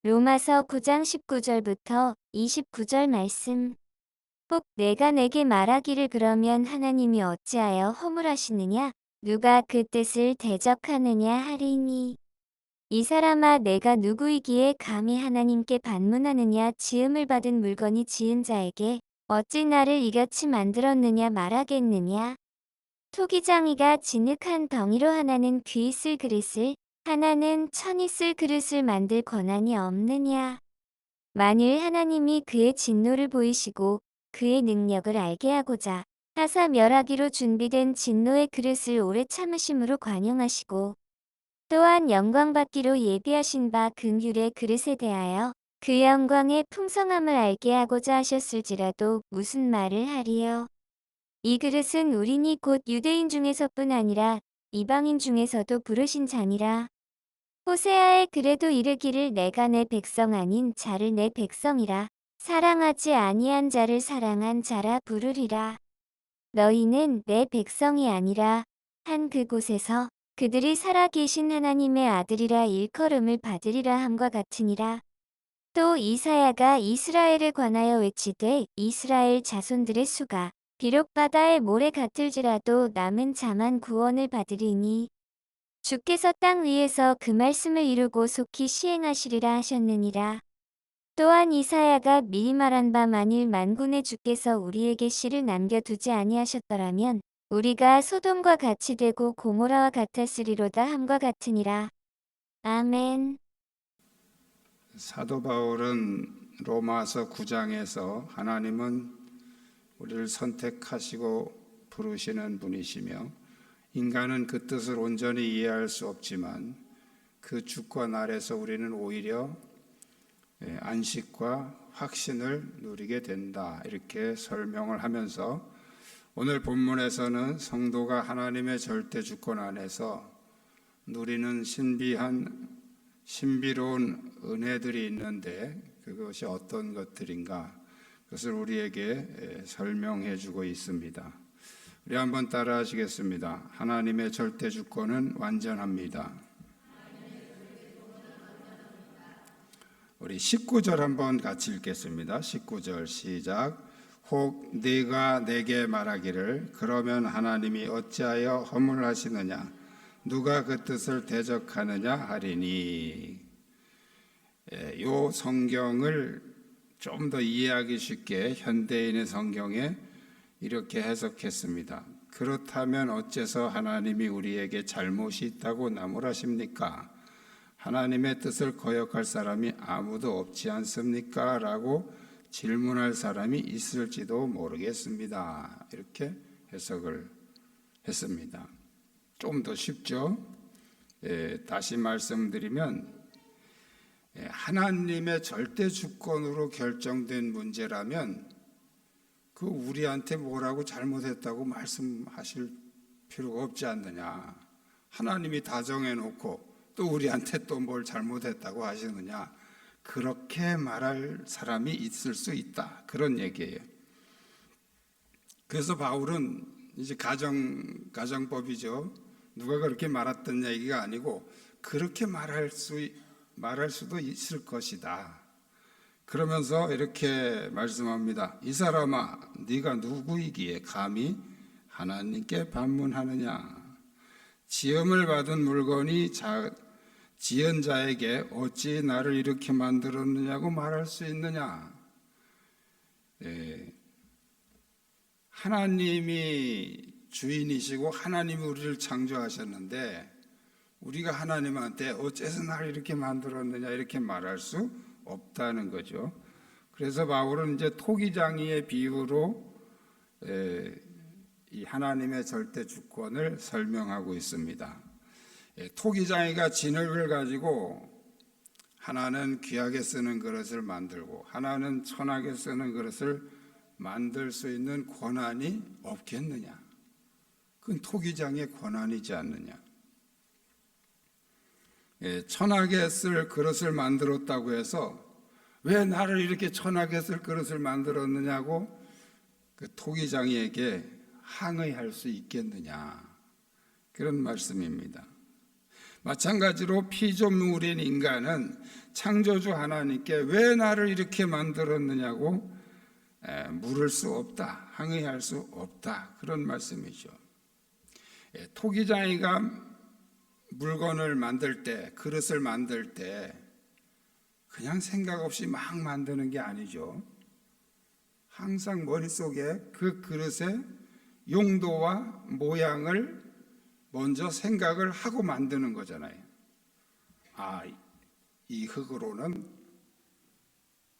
로마서 9장 19절부터 29절 말씀. 혹 내가 내게 말하기를 그러면 하나님이 어찌하여 허물하시느냐? 누가 그 뜻을 대적하느냐 하리니. 이 사람아 내가 누구이기에 감히 하나님께 반문하느냐? 지음을 받은 물건이 지은 자에게 어찌 나를 이같이 만들었느냐 말하겠느냐? 토기장이가 진흙한 덩이로 하나는 귀 쓸 그릇을 하나는 천이 쓸 그릇을 만들 권한이 없느냐? 만일 하나님이 그의 진노를 보이시고 그의 능력을 알게 하고자 하사 멸하기로 준비된 진노의 그릇을 오래 참으심으로 관용하시고 또한 영광받기로 예비하신 바 긍휼의 그릇에 대하여 그 영광의 풍성함을 알게 하고자 하셨을지라도 무슨 말을 하리요? 이 그릇은 우리니 곧 유대인 중에서뿐 아니라 이방인 중에서도 부르신 자니라. 호세아에 그래도 이르기를 내가 내 백성 아닌 자를 내 백성이라 사랑하지 아니한 자를 사랑한 자라 부르리라. 너희는 내 백성이 아니라 한 그곳에서 그들이 살아계신 하나님의 아들이라 일컬음을 받으리라 함과 같으니라. 또 이사야가 이스라엘에 관하여 외치되 이스라엘 자손들의 수가 비록 바다의 모래 같을지라도 남은 자만 구원을 받으리니 주께서 땅 위에서 그 말씀을 이루고 속히 시행하시리라 하셨느니라. 또한 이사야가 미리 말한 바 만일 만군의 주께서 우리에게 씨를 남겨두지 아니하셨더라면 우리가 소돔과 같이 되고 고모라와 같았으리로다 함과 같으니라. 아멘. 사도 바울은 로마서 9장에서 하나님은 우리를 선택하시고 부르시는 분이시며 인간은 그 뜻을 온전히 이해할 수 없지만 그 주권 아래서 우리는 오히려 안식과 확신을 누리게 된다, 이렇게 설명을 하면서 오늘 본문에서는 성도가 하나님의 절대 주권 안에서 누리는 신비로운 은혜들이 있는데 그것이 어떤 것들인가, 그것을 우리에게 설명해 주고 있습니다. 우리 한번 따라 하시겠습니다. 하나님의 절대 주권은 완전합니다. 우리 19절 한번 같이 읽겠습니다. 19절 시작. 혹 네가 내게 말하기를 그러면 하나님이 어찌하여 허물하시느냐? 누가 그 뜻을 대적하느냐 하리니. 이 성경을 좀 더 이해하기 쉽게 현대인의 성경에 이렇게 해석했습니다. 그렇다면 어째서 하나님이 우리에게 잘못이 있다고 나무라십니까? 하나님의 뜻을 거역할 사람이 아무도 없지 않습니까? 라고 질문할 사람이 있을지도 모르겠습니다. 이렇게 해석을 했습니다. 좀 더 쉽죠? 다시 말씀드리면 하나님의 절대 주권으로 결정된 문제라면 그 우리한테 뭐라고 잘못했다고 말씀하실 필요가 없지 않느냐. 하나님이 다 정해놓고 또 우리한테 또 뭘 잘못했다고 하시느냐. 그렇게 말할 사람이 있을 수 있다, 그런 얘기예요. 그래서 바울은 이제 가정법이죠. 누가 그렇게 말했던 얘기가 아니고 그렇게 말할 수도 있을 것이다. 그러면서 이렇게 말씀합니다. 이 사람아, 네가 누구이기에 감히 하나님께 반문하느냐? 지음을 받은 물건이 지은 자에게 어찌 나를 이렇게 만들었느냐고 말할 수 있느냐? 하나님이 주인이시고 하나님이 우리를 창조하셨는데 우리가 하나님한테 어째서 나를 이렇게 만들었느냐 이렇게 말할 수 없다는 거죠. 그래서 바울은 이제 토기장이의 비유로 이 하나님의 절대 주권을 설명하고 있습니다. 토기장이가 진흙을 가지고 하나는 귀하게 쓰는 그릇을 만들고 하나는 천하게 쓰는 그릇을 만들 수 있는 권한이 없겠느냐? 그건 토기장의 권한이지 않느냐? 천하게 쓸 그릇을 만들었다고 해서 왜 나를 이렇게 천하게 쓸 그릇을 만들었느냐고 그 토기장이에게 항의할 수 있겠느냐, 그런 말씀입니다. 마찬가지로 피조물인 인간은 창조주 하나님께 왜 나를 이렇게 만들었느냐고 물을 수 없다, 항의할 수 없다, 그런 말씀이죠. 토기장이가 물건을 만들 때, 그릇을 만들 때 그냥 생각 없이 막 만드는 게 아니죠. 항상 머릿속에 그 그릇의 용도와 모양을 먼저 생각을 하고 만드는 거잖아요. 이 흙으로는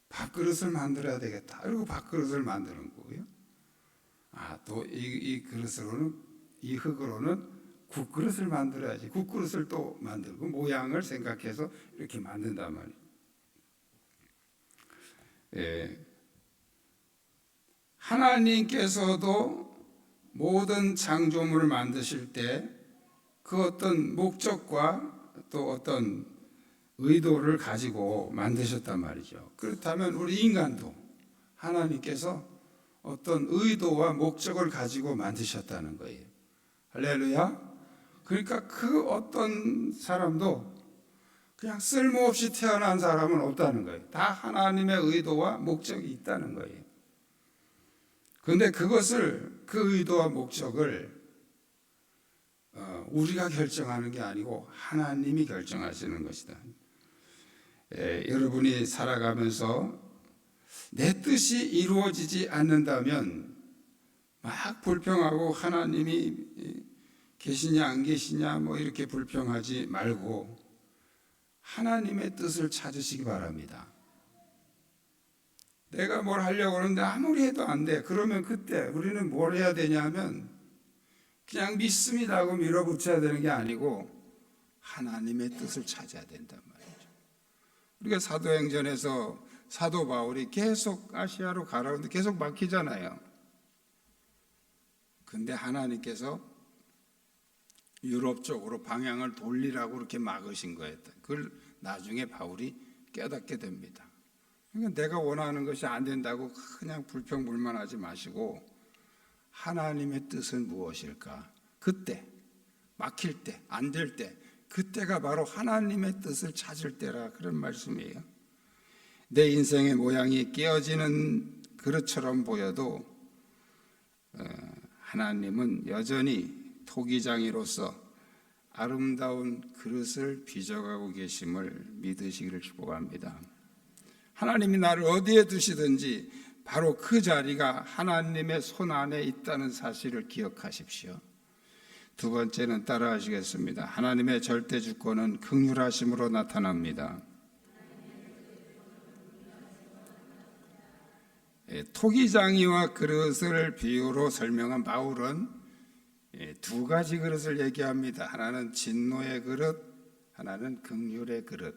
밥그릇을 만들어야 되겠다. 그리고 밥그릇을 만드는 거고요. 또 이 그릇으로는, 이 흙으로는 국그릇을 만들어야지. 국그릇을 또 만들고 모양을 생각해서 이렇게 만든단 말이에요. 하나님께서도 모든 창조물을 만드실 때 그 어떤 목적과 또 어떤 의도를 가지고 만드셨단 말이죠. 그렇다면 우리 인간도 하나님께서 어떤 의도와 목적을 가지고 만드셨다는 거예요. 할렐루야. 그러니까 그 어떤 사람도 그냥 쓸모없이 태어난 사람은 없다는 거예요. 다 하나님의 의도와 목적이 있다는 거예요. 그런데 그것을, 그 의도와 목적을 우리가 결정하는 게 아니고 하나님이 결정하시는 것이다. 여러분이 살아가면서 내 뜻이 이루어지지 않는다면 막 불평하고 하나님이 계시냐 안 계시냐 뭐 이렇게 불평하지 말고 하나님의 뜻을 찾으시기 바랍니다. 내가 뭘 하려고 하는데 아무리 해도 안 돼. 그러면 그때 우리는 뭘 해야 되냐면 그냥 믿습니다 하고 밀어붙여야 되는 게 아니고 하나님의 뜻을 찾아야 된단 말이죠. 우리가 사도행전에서 사도 바울이 계속 아시아로 가라는데 계속 막히잖아요. 근데 하나님께서 유럽 쪽으로 방향을 돌리라고 그렇게 막으신 거예요. 그걸 나중에 바울이 깨닫게 됩니다. 그러니까 내가 원하는 것이 안 된다고 그냥 불평불만하지 마시고 하나님의 뜻은 무엇일까? 그때 막힐 때, 안 될 때, 그때가 바로 하나님의 뜻을 찾을 때라, 그런 말씀이에요. 내 인생의 모양이 깨어지는 그릇처럼 보여도 하나님은 여전히 토기장이로서 아름다운 그릇을 빚어가고 계심을 믿으시기를 축복합니다. 하나님이 나를 어디에 두시든지 바로 그 자리가 하나님의 손 안에 있다는 사실을 기억하십시오. 두 번째는 따라하시겠습니다. 하나님의 절대 주권은 긍휼하심으로 나타납니다. 토기장이와 그릇을 비유로 설명한 바울은 두 가지 그릇을 얘기합니다. 하나는 진노의 그릇, 하나는 긍휼의 그릇.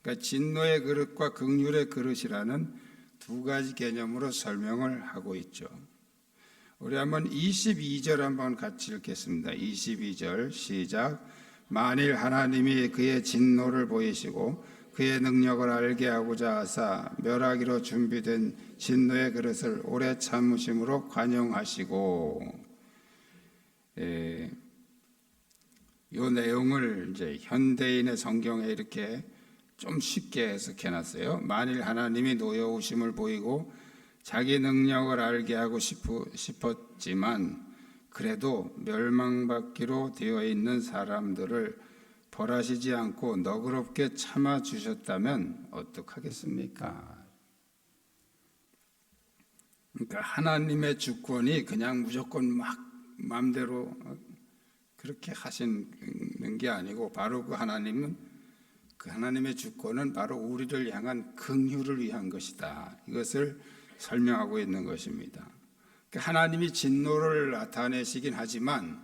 그러니까 진노의 그릇과 긍휼의 그릇이라는 두 가지 개념으로 설명을 하고 있죠. 우리 한번 22절 한번 같이 읽겠습니다. 22절 시작. 만일 하나님이 그의 진노를 보이시고 그의 능력을 알게 하고자 하사 멸하기로 준비된 진노의 그릇을 오래 참으심으로 관용하시고, 이 내용을 이제 현대인의 성경에 이렇게 좀 쉽게 해석해 놨어요. 만일 하나님이 노여우심을 보이고 자기 능력을 알게 하고 싶었지만 그래도 멸망받기로 되어 있는 사람들을 벌하시지 않고 너그럽게 참아주셨다면 어떡하겠습니까? 그러니까 하나님의 주권이 그냥 무조건 막 마음대로 그렇게 하시는 게 아니고 바로 그 하나님의 주권은 바로 우리를 향한 긍휼을 위한 것이다. 이것을 설명하고 있는 것입니다. 하나님이 진노를 나타내시긴 하지만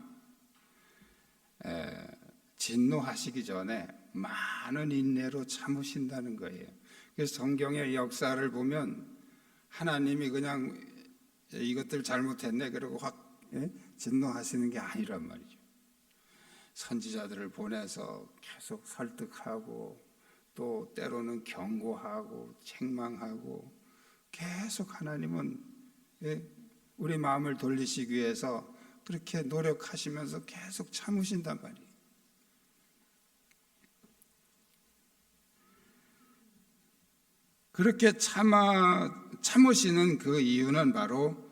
진노하시기 전에 많은 인내로 참으신다는 거예요. 그래서 성경의 역사를 보면 하나님이 그냥 이것들 잘못했네 그러고 확 진노하시는 게 아니란 말이죠. 선지자들을 보내서 계속 설득하고 또 때로는 경고하고 책망하고 계속 하나님은 우리 마음을 돌리시기 위해서 그렇게 노력하시면서 계속 참으신단 말이에요. 그렇게 참으시는 그 이유는 바로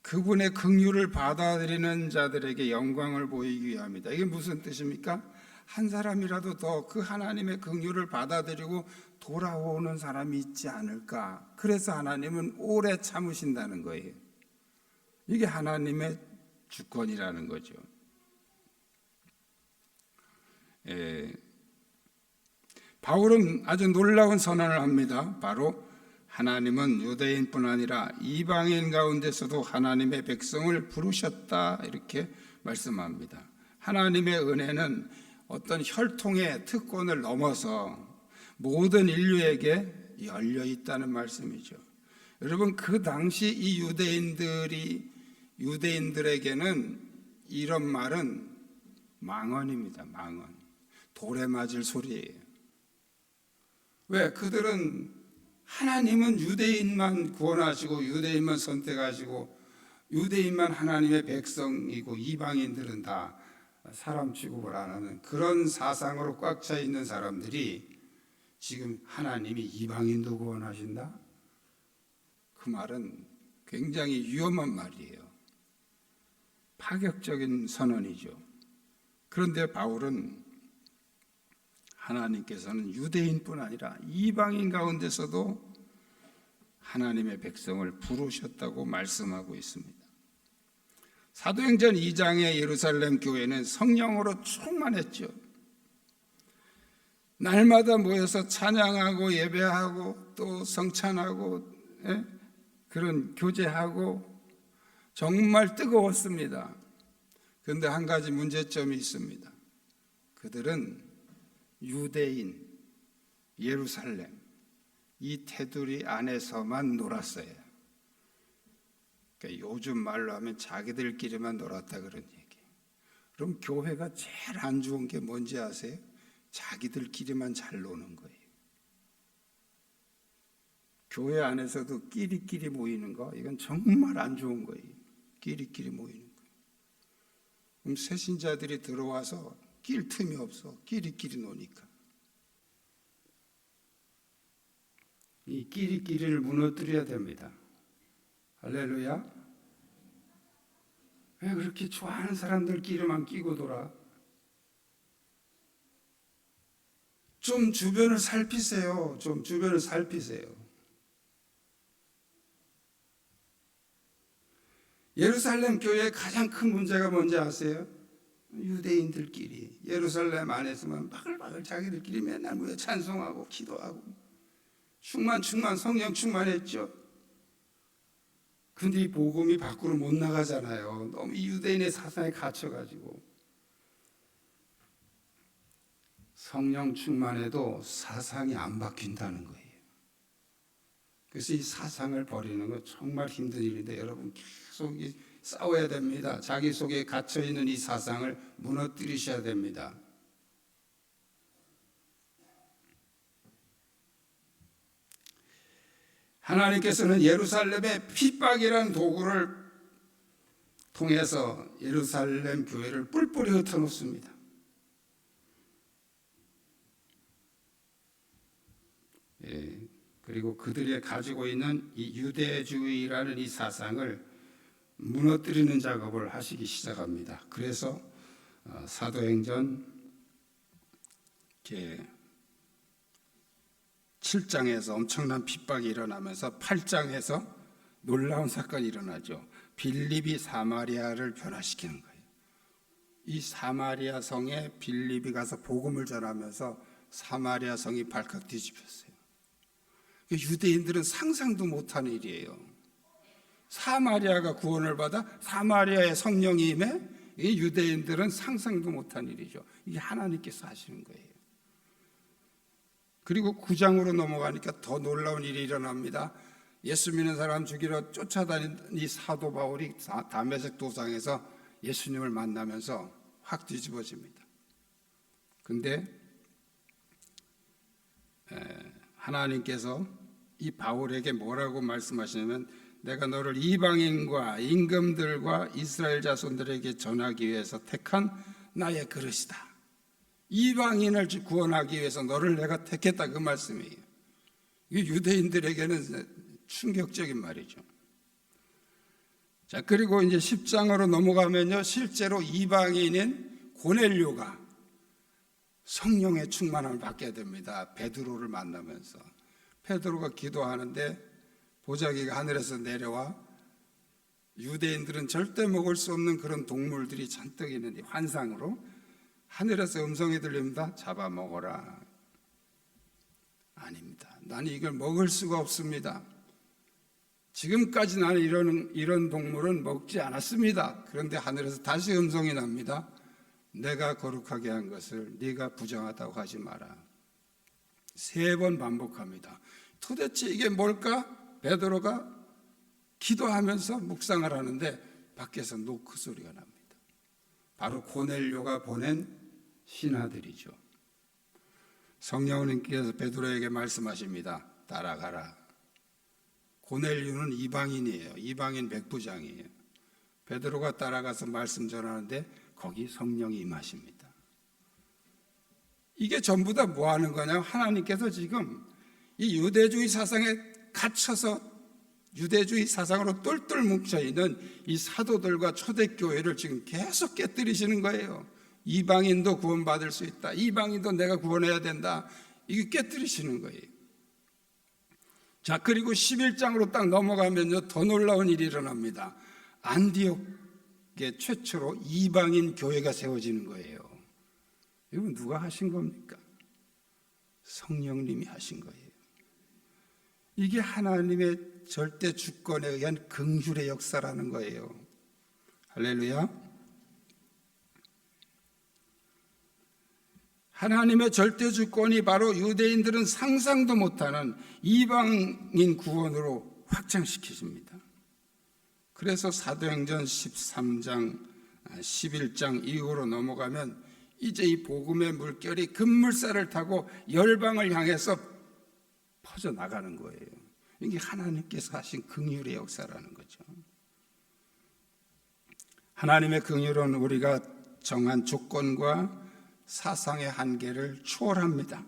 그분의 긍휼을 받아들이는 자들에게 영광을 보이기 위함이다. 이게 무슨 뜻입니까? 한 사람이라도 더 그 하나님의 긍휼을 받아들이고 돌아오는 사람이 있지 않을까. 그래서 하나님은 오래 참으신다는 거예요. 이게 하나님의 주권이라는 거죠. 바울은 아주 놀라운 선언을 합니다. 바로 하나님은 유대인뿐 아니라 이방인 가운데서도 하나님의 백성을 부르셨다, 이렇게 말씀합니다. 하나님의 은혜는 어떤 혈통의 특권을 넘어서 모든 인류에게 열려 있다는 말씀이죠. 여러분, 그 당시 이 유대인들에게는 이런 말은 망언입니다. 망언. 돌에 맞을 소리예요. 왜? 그들은 하나님은 유대인만 구원하시고 유대인만 선택하시고 유대인만 하나님의 백성이고 이방인들은 다 사람 취급을 안 하는 그런 사상으로 꽉 차 있는 사람들이 지금 하나님이 이방인도 구원하신다? 그 말은 굉장히 위험한 말이에요. 파격적인 선언이죠. 그런데 바울은 하나님께서는 유대인뿐 아니라 이방인 가운데서도 하나님의 백성을 부르셨다고 말씀하고 있습니다. 사도행전 2장의 예루살렘 교회는 성령으로 충만했죠. 날마다 모여서 찬양하고 예배하고 또 성찬하고 그런 교제하고 정말 뜨거웠습니다. 그런데 한 가지 문제점이 있습니다. 그들은 유대인, 예루살렘, 이 테두리 안에서만 놀았어요. 그러니까 요즘 말로 하면 자기들끼리만 놀았다 그런 얘기. 그럼 교회가 제일 안 좋은 게 뭔지 아세요? 자기들끼리만 잘 노는 거예요. 교회 안에서도 끼리끼리 모이는 거, 이건 정말 안 좋은 거예요. 끼리끼리 모이는 거. 그럼 새신자들이 들어와서 낄 틈이 없어. 끼리끼리 노니까. 이 끼리끼리를 무너뜨려야 됩니다. 할렐루야. 왜 그렇게 좋아하는 사람들끼리만 끼고 돌아? 좀 주변을 살피세요. 좀 주변을 살피세요. 예루살렘 교회의 가장 큰 문제가 뭔지 아세요? 유대인들끼리 예루살렘 안에서만 바글바글 자기들끼리 맨날 모여 찬송하고 기도하고 충만 성령 충만했죠. 근데 이 복음이 밖으로 못 나가잖아요. 너무 이 유대인의 사상에 갇혀가지고. 성령 충만해도 사상이 안 바뀐다는 거예요. 그래서 이 사상을 버리는 건 정말 힘든 일인데 여러분 계속 싸워야 됩니다. 자기 속에 갇혀있는 이 사상을 무너뜨리셔야 됩니다. 하나님께서는 예루살렘의 핍박이라는 도구를 통해서 예루살렘 교회를 뿔뿔이 흩어놓습니다. 그리고 그들이 가지고 있는 이 유대주의라는 이 사상을 무너뜨리는 작업을 하시기 시작합니다. 그래서 사도행전 7장에서 엄청난 핍박이 일어나면서 8장에서 놀라운 사건이 일어나죠. 빌립이 사마리아를 변화시키는 거예요. 이 사마리아 성에 빌립이 가서 복음을 전하면서 사마리아 성이 발칵 뒤집혔어요. 유대인들은 상상도 못한 일이에요. 사마리아가 구원을 받아 사마리아의 성령이 임해 이 유대인들은 상상도 못한 일이죠. 이게 하나님께서 하시는 거예요. 그리고 9장으로 넘어가니까 더 놀라운 일이 일어납니다. 예수 믿는 사람 죽이러 쫓아다니는 이 사도 바울이 다메섹 도상에서 예수님을 만나면서 확 뒤집어집니다. 근데 하나님께서 이 바울에게 뭐라고 말씀하시냐면 내가 너를 이방인과 임금들과 이스라엘 자손들에게 전하기 위해서 택한 나의 그릇이다. 이방인을 구원하기 위해서 너를 내가 택했다 그 말씀이에요. 이 유대인들에게는 충격적인 말이죠. 자, 그리고 이제 10장으로 넘어가면요, 실제로 이방인인 고넬료가 성령의 충만함을 받게 됩니다. 베드로를 만나면서. 베드로가 기도하는데 보자기가 하늘에서 내려와 유대인들은 절대 먹을 수 없는 그런 동물들이 잔뜩 있는 이 환상으로 하늘에서 음성이 들립니다. 잡아 먹어라. 아닙니다. 나는 이걸 먹을 수가 없습니다. 지금까지 나는 이런 동물은 먹지 않았습니다. 그런데 하늘에서 다시 음성이 납니다. 내가 거룩하게 한 것을 네가 부정하다고 하지 마라. 3번 반복합니다. 도대체 이게 뭘까? 베드로가 기도하면서 묵상을 하는데 밖에서 노크 소리가 납니다. 바로 고넬료가 보낸 신하들이죠. 성령님께서 베드로에게 말씀하십니다. 따라가라. 고넬료는 이방인이에요. 이방인 백부장이에요. 베드로가 따라가서 말씀 전하는데 거기 성령이 임하십니다. 이게 전부 다 뭐 하는 거냐? 하나님께서 지금 이 유대주의 사상에 갇혀서 유대주의 사상으로 똘똘 뭉쳐있는 이 사도들과 초대교회를 지금 계속 깨뜨리시는 거예요. 이방인도 구원받을 수 있다. 이방인도 내가 구원해야 된다. 이게 깨뜨리시는 거예요. 자, 그리고 11장으로 딱 넘어가면요, 더 놀라운 일이 일어납니다. 안디옥의 최초로 이방인 교회가 세워지는 거예요. 이건 누가 하신 겁니까? 성령님이 하신 거예요. 이게 하나님의 절대 주권에 의한 긍휼의 역사라는 거예요. 할렐루야. 하나님의 절대 주권이 바로 유대인들은 상상도 못하는 이방인 구원으로 확장시키십니다. 그래서 사도행전 13장, 11장 이후로 넘어가면 이제 이 복음의 물결이 급물살을 타고 열방을 향해서 퍼져나가는 거예요. 이게 하나님께서 하신 긍휼의 역사라는 거죠. 하나님의 긍휼은 우리가 정한 조건과 사상의 한계를 초월합니다.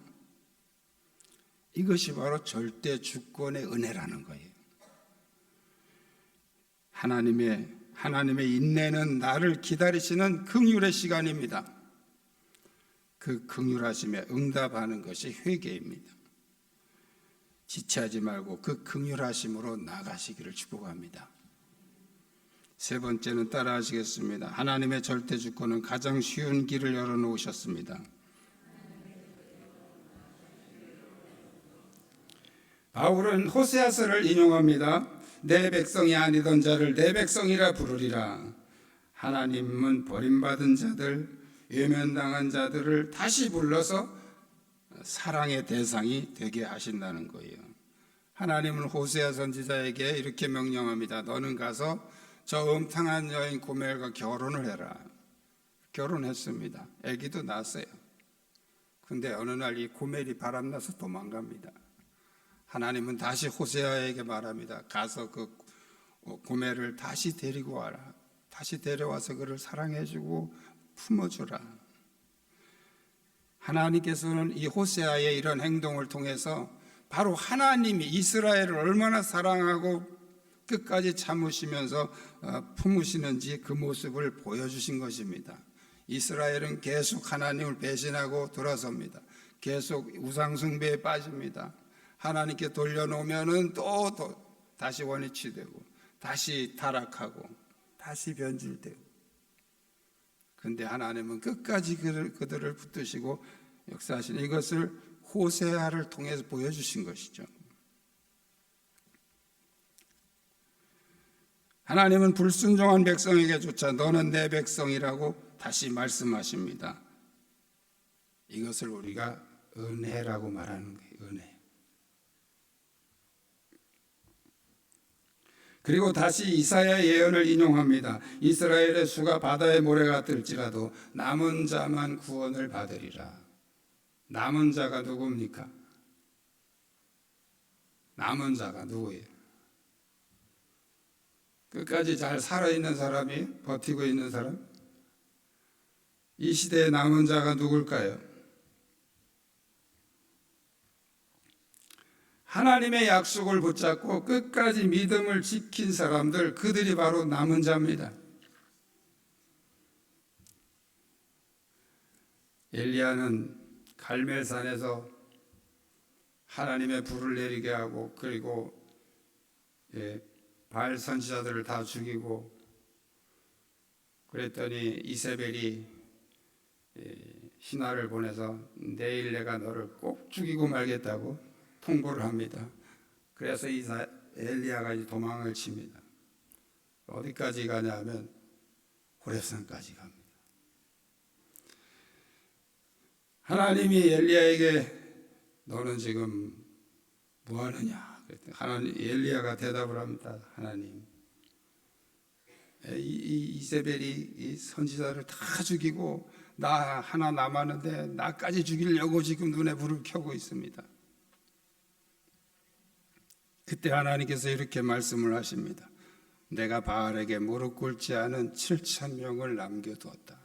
이것이 바로 절대 주권의 은혜라는 거예요. 하나님의 인내는 나를 기다리시는 긍휼의 시간입니다. 그 긍휼하심에 응답하는 것이 회개입니다. 지체하지 말고 그 긍휼하심으로 나가시기를 축복합니다. 3번째는 따라하시겠습니다. 하나님의 절대 주권은 가장 쉬운 길을 열어놓으셨습니다. 바울은 호세아서를 인용합니다. 내 백성이 아니던 자를 내 백성이라 부르리라. 하나님은 버림받은 자들, 외면당한 자들을 다시 불러서 사랑의 대상이 되게 하신다는 거예요. 하나님은 호세아 선지자에게 이렇게 명령합니다. 너는 가서 저 음탕한 여인 고멜과 결혼을 해라. 결혼했습니다. 아기도 낳았어요. 근데 어느 날 이 고멜이 바람나서 도망갑니다. 하나님은 다시 호세아에게 말합니다. 가서 그 고멜을 다시 데리고 와라. 다시 데려와서 그를 사랑해주고 품어주라. 하나님께서는 이 호세아의 이런 행동을 통해서 바로 하나님이 이스라엘을 얼마나 사랑하고 끝까지 참으시면서 품으시는지 그 모습을 보여주신 것입니다. 이스라엘은 계속 하나님을 배신하고 돌아섭니다. 계속 우상숭배에 빠집니다. 하나님께 돌려놓으면 또 다시 원위치 되고 다시 타락하고 다시 변질되고. 그런데 하나님은 끝까지 그들을 붙드시고 역사하시는 이것을 호세아를 통해서 보여주신 것이죠. 하나님은 불순종한 백성에게조차 너는 내 백성이라고 다시 말씀하십니다. 이것을 우리가 은혜라고 말하는 거예요. 은혜. 그리고 다시 이사야 예언을 인용합니다. 이스라엘의 수가 바다의 모래가 들지라도 남은 자만 구원을 받으리라. 남은 자가 누굽니까? 남은 자가 누구예요? 끝까지 잘 살아있는 사람이, 버티고 있는 사람? 이 시대의 남은 자가 누굴까요? 하나님의 약속을 붙잡고 끝까지 믿음을 지킨 사람들, 그들이 바로 남은 자입니다. 엘리야는 갈멜산에서 하나님의 불을 내리게 하고, 그리고 바알 선지자들을 다 죽이고, 그랬더니 이세벨이 신하를 보내서 내일 내가 너를 꼭 죽이고 말겠다고 통보를 합니다. 그래서 엘리야가 이제 도망을 칩니다. 어디까지 가냐 하면 호렙산까지 갑니다. 하나님이 엘리야에게 너는 지금 뭐 하느냐? 그랬더니 엘리야가 대답을 합니다. 하나님, 이세벨이 이 선지자를 다 죽이고 나 하나 남았는데 나까지 죽이려고 지금 눈에 불을 켜고 있습니다. 그때 하나님께서 이렇게 말씀을 하십니다. 내가 바알에게 무릎 꿇지 않은 7,000명을 남겨두었다.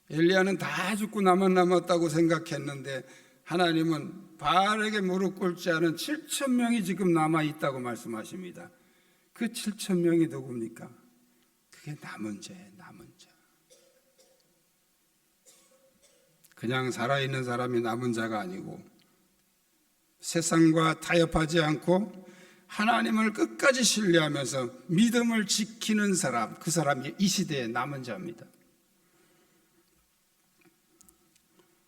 엘리야는 다 죽고 나만 남았다고 생각했는데 하나님은 바알에게 무릎 꿇지 않은 7,000명이 지금 남아있다고 말씀하십니다. 그 7,000명이 누굽니까? 그게 남은 자예요, 남은 자. 그냥 살아있는 사람이 남은 자가 아니고 세상과 타협하지 않고 하나님을 끝까지 신뢰하면서 믿음을 지키는 사람, 그 사람이 이 시대의 남은 자입니다.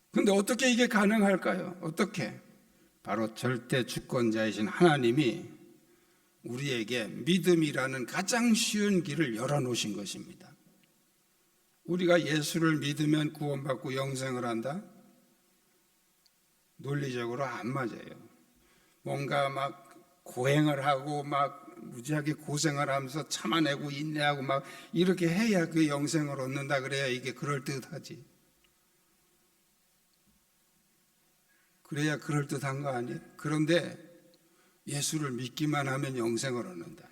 그런데 어떻게 이게 가능할까요? 어떻게? 바로 절대 주권자이신 하나님이 우리에게 믿음이라는 가장 쉬운 길을 열어놓으신 것입니다. 우리가 예수를 믿으면 구원받고 영생을 한다? 논리적으로 안 맞아요. 뭔가 막 고행을 하고 막 무지하게 고생을 하면서 참아내고 인내하고 막 이렇게 해야 그 영생을 얻는다 그래야 이게 그럴듯하지. 그래야 그럴듯한 거 아니에요? 그런데 예수를 믿기만 하면 영생을 얻는다.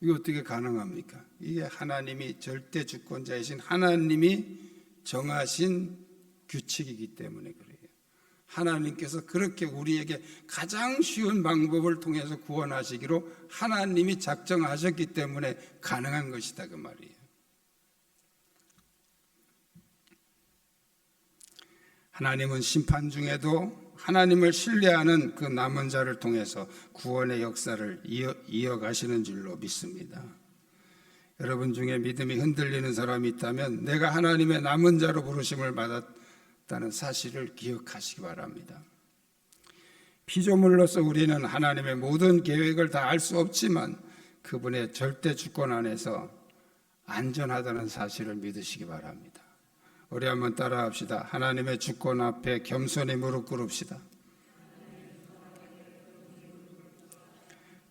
이게 어떻게 가능합니까? 이게 하나님이 절대 주권자이신 하나님이 정하신 규칙이기 때문에 그래요. 하나님께서 그렇게 우리에게 가장 쉬운 방법을 통해서 구원하시기로 하나님이 작정하셨기 때문에 가능한 것이다 그 말이에요. 하나님은 심판 중에도 하나님을 신뢰하는 그 남은 자를 통해서 구원의 역사를 이어가시는 줄로 믿습니다. 여러분 중에 믿음이 흔들리는 사람이 있다면 내가 하나님의 남은 자로 부르심을 받았다는 사실을 기억하시기 바랍니다. 피조물로서 우리는 하나님의 모든 계획을 다 알 수 없지만 그분의 절대 주권 안에서 안전하다는 사실을 믿으시기 바랍니다. 우리 한번 따라합시다. 하나님의 주권 앞에 겸손히 무릎 꿇읍시다.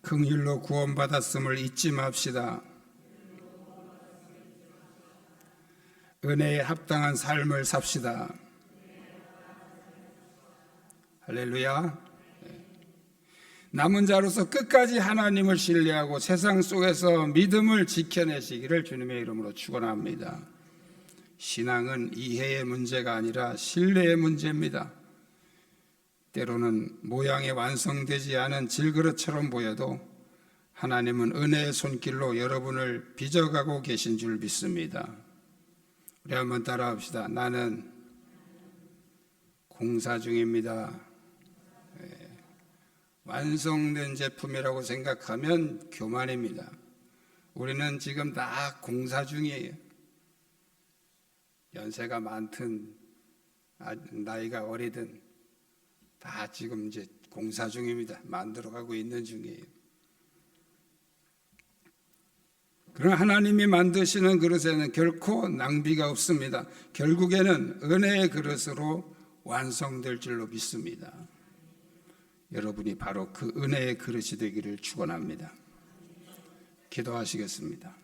긍휼로 구원받았음을 잊지 맙시다. 은혜에 합당한 삶을 삽시다. 할렐루야. 남은 자로서 끝까지 하나님을 신뢰하고 세상 속에서 믿음을 지켜내시기를 주님의 이름으로 축원합니다. 신앙은 이해의 문제가 아니라 신뢰의 문제입니다. 때로는 모양이 완성되지 않은 질그릇처럼 보여도 하나님은 은혜의 손길로 여러분을 빚어가고 계신 줄 믿습니다. 우리 한번 따라합시다. 나는 공사 중입니다. 완성된 제품이라고 생각하면 교만입니다. 우리는 지금 다 공사 중이에요. 연세가 많든 나이가 어리든 다 지금 이제 공사 중입니다. 만들어가고 있는 중이에요. 그러나 하나님이 만드시는 그릇에는 결코 낭비가 없습니다. 결국에는 은혜의 그릇으로 완성될 줄로 믿습니다. 여러분이 바로 그 은혜의 그릇이 되기를 축원합니다. 기도하시겠습니다.